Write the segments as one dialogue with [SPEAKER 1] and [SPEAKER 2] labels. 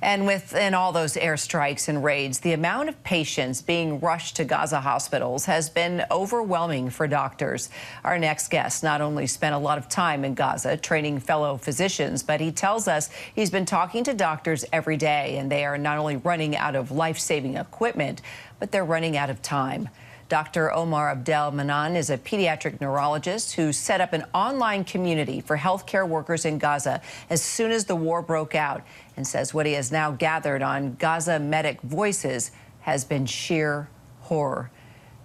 [SPEAKER 1] And within all those airstrikes and raids, the amount of patients being rushed to Gaza hospitals has been overwhelming for doctors. Our next guest not only spent a lot of time in Gaza training fellow physicians, but he tells us he's been talking to doctors every day, and they are not only running out of life-saving equipment, but they're running out of time. Dr. Omar Abdel-Mannan is a pediatric neurologist who set up an online community for healthcare workers in Gaza as soon as the war broke out, and says what he has now gathered on Gaza Medic Voices has been sheer horror.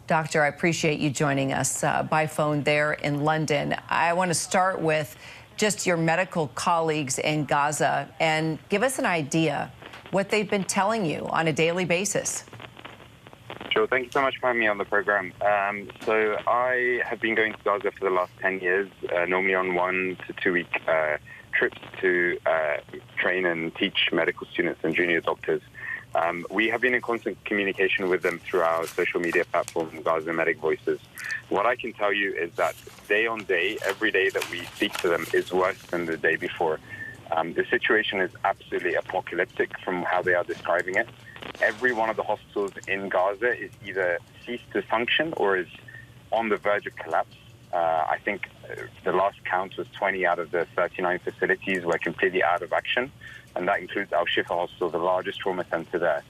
[SPEAKER 1] Doctor, I appreciate you joining us by phone there in London. I want to start with just your medical colleagues in Gaza and give us an idea what they've been telling you on a daily basis.
[SPEAKER 2] Sure. Thank you so much for having me on the program. So I have been going to Gaza for the last 10 years, normally on 1 to 2 week trips to train and teach medical students and junior doctors. We have been in constant communication with them through our social media platform, Gaza Medic Voices. What I can tell you is that day on day, every day that we speak to them is worse than the day before. The situation is absolutely apocalyptic from how they are describing it. Every one of the hospitals in Gaza is either ceased to function or is on the verge of collapse. I think the last count was 20 out of the 39 facilities were completely out of action, and that includes Al-Shifa Hospital, the largest trauma center there.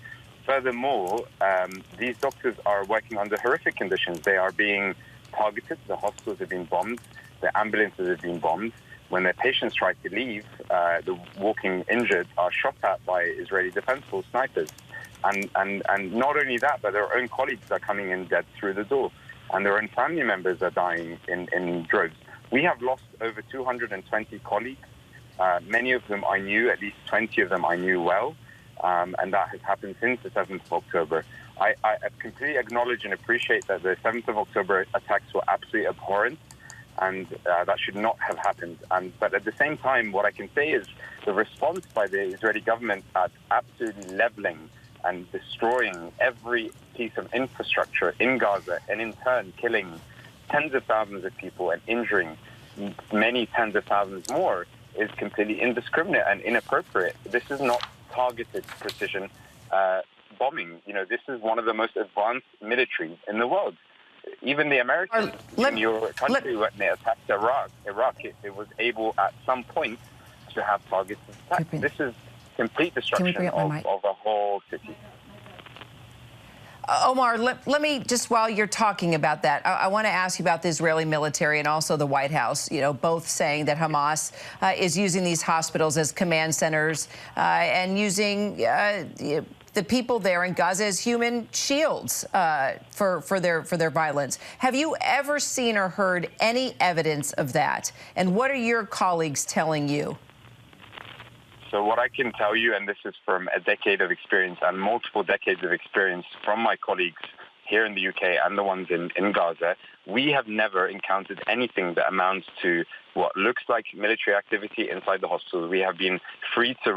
[SPEAKER 2] Furthermore, these doctors are working under horrific conditions. They are being targeted. The hospitals have been bombed. The ambulances have been bombed. When their patients try to leave, the walking injured are shot at by Israeli Defense Force snipers. And not only that, but their own colleagues are coming in dead through the door, and their own family members are dying in droves. We have lost over 220 colleagues. Many of them I knew, at least 20 of them I knew well, and that has happened since the 7th of October. I completely acknowledge and appreciate that the 7th of October attacks were absolutely abhorrent, and that should not have happened. But at the same time, what I can say is the response by the Israeli government at absolutely leveling and destroying every piece of infrastructure in Gaza, and in turn killing tens of thousands of people and injuring many tens of thousands more, is completely indiscriminate and inappropriate. This is not targeted precision bombing. You know, this is one of the most advanced militaries in the world. Even the Americans, in your country, when they attacked Iraq, it was able at some point to have targeted attacks. This is complete destruction of a whole city.
[SPEAKER 1] Omar, let me just, while you're talking about that, I want to ask you about the Israeli military and also the White House, you know, both saying that Hamas is using these hospitals as command centers and using the people there in Gaza as human shields for their violence. Have you ever seen or heard any evidence of that? And what are your colleagues telling you?
[SPEAKER 2] So what I can tell you, and this is from a decade of experience and multiple decades of experience from my colleagues here in the UK and the ones in Gaza, we have never encountered anything that amounts to what looks like military activity inside the hospital. We have been free to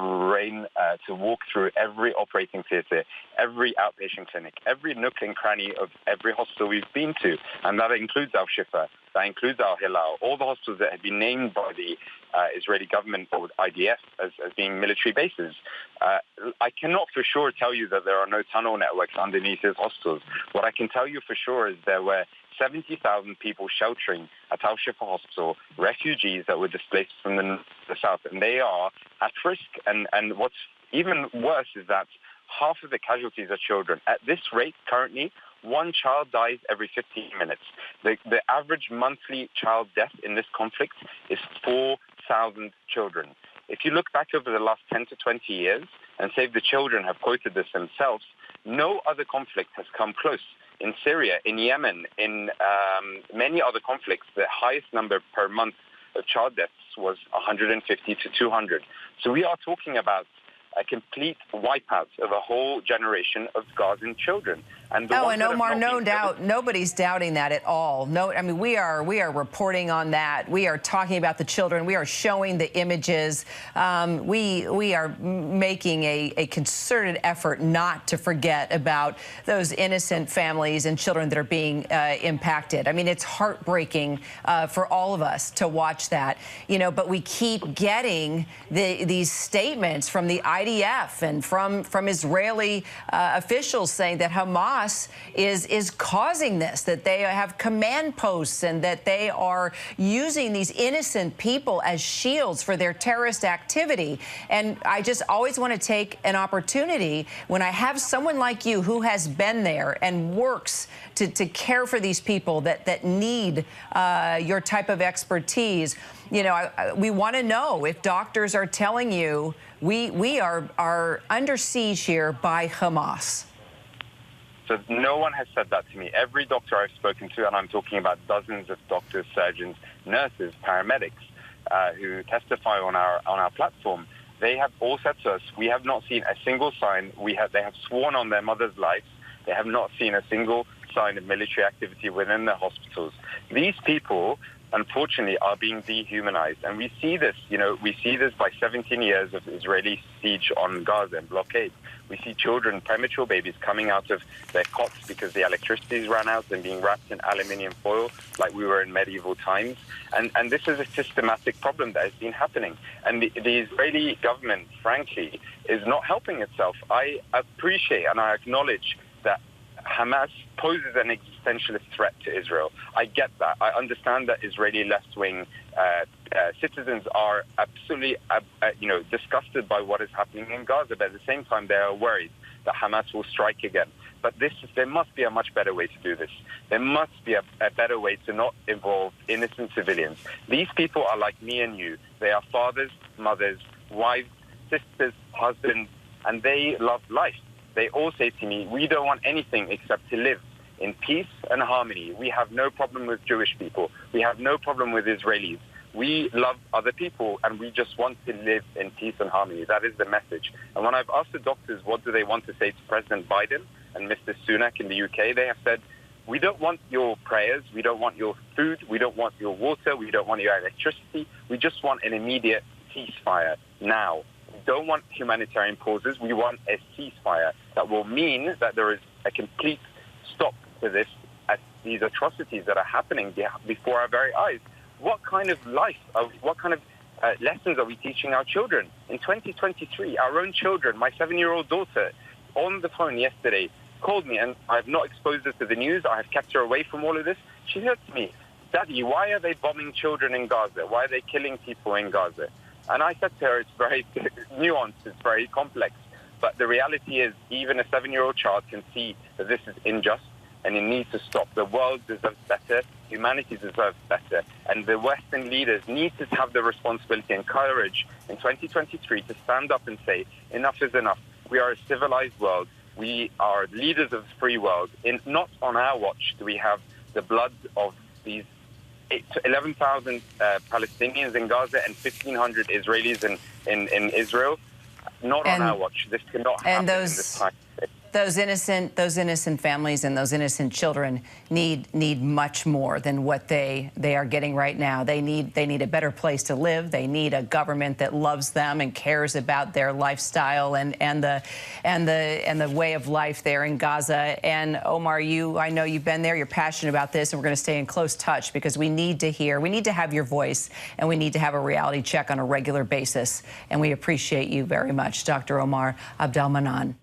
[SPEAKER 2] walk through every operating theatre, every outpatient clinic, every nook and cranny of every hospital we've been to, and that includes Al-Shifa, that includes Al-Hilal, all the hospitals that have been named by the Israeli government or IDF as being military bases. I cannot for sure tell you that there are no tunnel networks underneath these hospitals. What I can tell you for sure is there were 70,000 people sheltering at Al-Shifa Hospital, refugees that were displaced from the south, and they are at risk. And what's even worse is that half of the casualties are children. At this rate, currently, one child dies every 15 minutes. The average monthly child death in this conflict is 4,000 children. If you look back over the last 10 to 20 years, and Save the Children have quoted this themselves, no other conflict has come close. In Syria, in Yemen, in many other conflicts, the highest number per month of child deaths was 150 to 200. So we are talking about a complete wipeout of a whole generation of Gazan children. And
[SPEAKER 1] and Omar, no doubt, nobody's doubting that at all. No, I mean, we are reporting on that. We are talking about the children. We are showing the images. We are making a concerted effort not to forget about those innocent families and children that are being impacted. I mean, it's heartbreaking for all of us to watch that, but we keep getting these statements from the IDF and from Israeli officials saying that Hamas is causing this, that they have command posts and that they are using these innocent people as shields for their terrorist activity. And I just always want to take an opportunity when I have someone like you who has been there and works to care for these people that need your type of expertise. We want to know if doctors are telling you we are under siege here by Hamas.
[SPEAKER 2] So no one has said that to me. Every doctor I've spoken to, and I'm talking about dozens of doctors, surgeons, nurses, paramedics who testify on our platform, they have all said to us, we have not seen a single sign. They have sworn on their mother's lives. They have not seen a single sign of military activity within the hospitals. These people, unfortunately, are being dehumanized. And we see this, by 17 years of Israeli siege on Gaza and blockade. We see children, premature babies, coming out of their cots because the electricity's ran out and being wrapped in aluminium foil like we were in medieval times. And this is a systematic problem that has been happening. And the Israeli government, frankly, is not helping itself. I appreciate and I acknowledge that Hamas poses an existentialist threat to Israel. I get that. I understand that Israeli left-wing citizens are absolutely, disgusted by what is happening in Gaza, but at the same time, they are worried that Hamas will strike again. But there must be a much better way to do this. There must be a better way to not involve innocent civilians. These people are like me and you. They are fathers, mothers, wives, sisters, husbands, and they love life. They all say to me, we don't want anything except to live in peace and harmony. We have no problem with Jewish people. We have no problem with Israelis. We love other people, and we just want to live in peace and harmony. That is the message. And when I've asked the doctors what do they want to say to President Biden and Mr. Sunak in the UK, they have said, we don't want your prayers, we don't want your food, we don't want your water, we don't want your electricity. We just want an immediate ceasefire now. We don't want humanitarian pauses. We want a ceasefire that will mean that there is a complete stop to this, at these atrocities that are happening before our very eyes. What kind of life, what kind of lessons are we teaching our children? In 2023, our own children, my 7-year-old daughter, on the phone yesterday, called me, and I have not exposed her to the news. I have kept her away from all of this. She said to me, Daddy, why are they bombing children in Gaza? Why are they killing people in Gaza? And I said to her, it's very nuanced, it's very complex. But the reality is, even a 7-year-old child can see that this is unjust and it needs to stop. The world deserves better. Humanity deserves better. And the Western leaders need to have the responsibility and courage in 2023 to stand up and say, enough is enough. We are a civilized world. We are leaders of the free world. Not on our watch do we have the blood of these 11,000 Palestinians in Gaza and 1,500 Israelis in Israel. Not on our watch. This cannot happen in this time.
[SPEAKER 1] Those innocent families and those innocent children need much more than what they are getting right now. They need a better place to live. They need a government that loves them and cares about their lifestyle and the way of life there in Gaza. And Omar, I know you've been there. You're passionate about this, and we're going to stay in close touch because we need to have your voice, and we need to have a reality check on a regular basis. And we appreciate you very much, Dr. Omar Abdel-Mannan.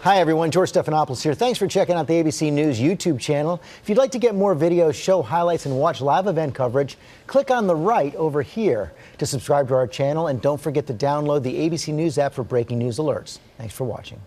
[SPEAKER 3] Hi, everyone. George Stephanopoulos here. Thanks for checking out the ABC News YouTube channel. If you'd like to get more videos, show highlights, and watch live event coverage, click on the right over here to subscribe to our channel. And don't forget to download the ABC News app for breaking news alerts. Thanks for watching.